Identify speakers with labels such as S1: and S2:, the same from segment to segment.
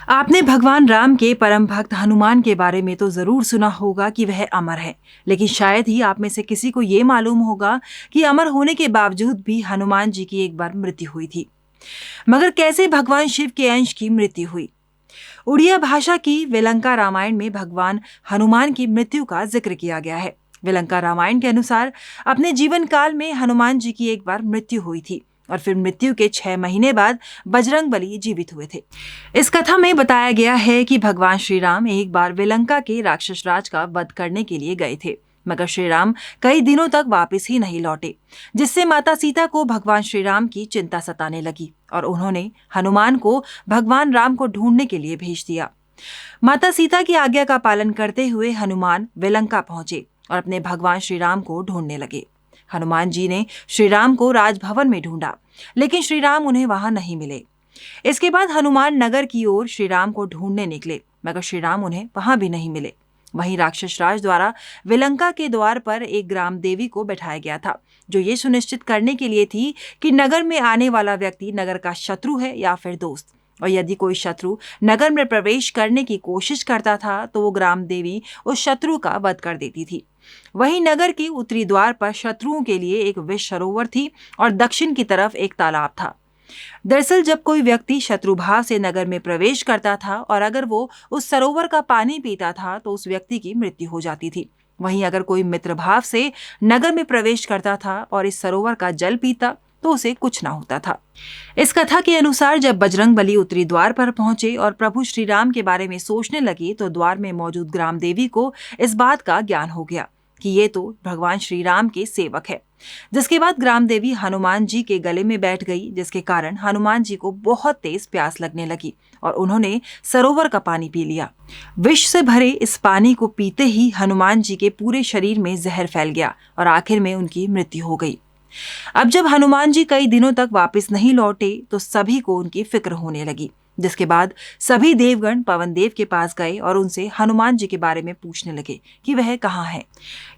S1: आपने भगवान राम के परम भक्त हनुमान के बारे में तो जरूर सुना होगा कि वह अमर है, लेकिन शायद ही आप में से किसी को ये मालूम होगा कि अमर होने के बावजूद भी हनुमान जी की एक बार मृत्यु हुई थी। मगर कैसे भगवान शिव के अंश की मृत्यु हुई? उड़िया भाषा की वेलंका रामायण में भगवान हनुमान की मृत्यु का जिक्र किया गया है। वेलंका रामायण के अनुसार अपने जीवन काल में हनुमान जी की एक बार मृत्यु हुई थी और फिर मृत्यु के 6 महीने बाद बजरंगबली जीवित हुए थे। इस कथा में बताया गया है कि भगवान श्री राम एक बार वेलंका के राक्षस राज का वध करने के लिए गए थे, मगर श्री राम कई दिनों तक वापस ही नहीं लौटे, जिससे माता सीता को भगवान श्री राम की चिंता सताने लगी और उन्होंने हनुमान को भगवान राम को ढूंढने के लिए भेज दिया। माता सीता की आज्ञा का पालन करते हुए हनुमान वेलंका पहुंचे और अपने भगवान श्री राम को ढूंढने लगे। हनुमान जी ने श्री राम को राजभवन में ढूंढा, लेकिन श्री राम उन्हें वहां नहीं मिले। इसके बाद हनुमान नगर की ओर श्री राम को ढूंढने निकले, मगर श्री राम उन्हें वहां भी नहीं मिले। वहीं राक्षस राज द्वारा वेलंका के द्वार पर एक ग्राम देवी को बैठाया गया था, जो ये सुनिश्चित करने के लिए थी कि नगर में आने वाला व्यक्ति नगर का शत्रु है या फिर दोस्त, और यदि कोई शत्रु नगर में प्रवेश करने की कोशिश करता था तो वो ग्राम देवी उस शत्रु का वध कर देती थी। वहीं नगर के उत्तरी द्वार पर शत्रुओं के लिए एक विष सरोवर थी और दक्षिण की तरफ एक तालाब था। दरअसल जब कोई व्यक्ति शत्रुभाव से नगर में प्रवेश करता था और अगर वो उस सरोवर का पानी पीता था तो उस व्यक्ति की मृत्यु हो जाती थी। वहीं अगर कोई मित्रभाव से नगर में प्रवेश करता था और इस सरोवर का जल पीता तो उसे कुछ ना होता था। इस कथा के अनुसार जब बजरंगबली उत्तरी द्वार पर पहुंचे और प्रभु श्री राम के बारे में सोचने लगे तो द्वार में मौजूद ग्राम देवी को इस बात का ज्ञान हो गया कि ये तो भगवान श्री राम के सेवक है। जिसके बाद ग्राम देवी हनुमान जी के गले में बैठ गई, जिसके कारण हनुमान जी को बहुत तेज प्यास लगने लगी और उन्होंने सरोवर का पानी पी लिया। विष से भरे इस पानी को पीते ही हनुमान जी के पूरे शरीर में जहर फैल गया और आखिर में उनकी मृत्यु हो गई। अब जब हनुमान जी कई दिनों तक वापस नहीं लौटे तो सभी को उनकी फिक्र होने लगी, जिसके बाद सभी देवगण पवन देव के पास गए और उनसे हनुमान जी के बारे में पूछने लगे कि वह कहाँ हैं।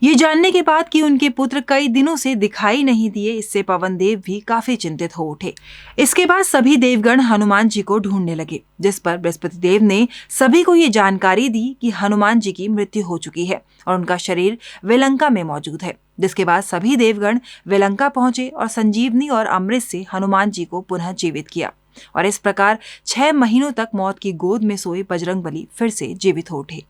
S1: ये जानने के बाद कि उनके पुत्र कई दिनों से दिखाई नहीं दिए, इससे पवन देव भी काफी चिंतित हो उठे। इसके बाद सभी देवगण हनुमान जी को ढूंढने लगे, जिस पर बृहस्पति देव ने सभी को ये जानकारी दी कि हनुमान जी की मृत्यु हो चुकी है और उनका शरीर वेलंका में मौजूद है। जिसके बाद सभी देवगण वेलंका पहुंचे और संजीवनी और अमृत से हनुमान जी को पुनः जीवित किया और इस प्रकार 6 महीनों तक मौत की गोद में सोए बजरंगबली फिर से जीवित हो उठे।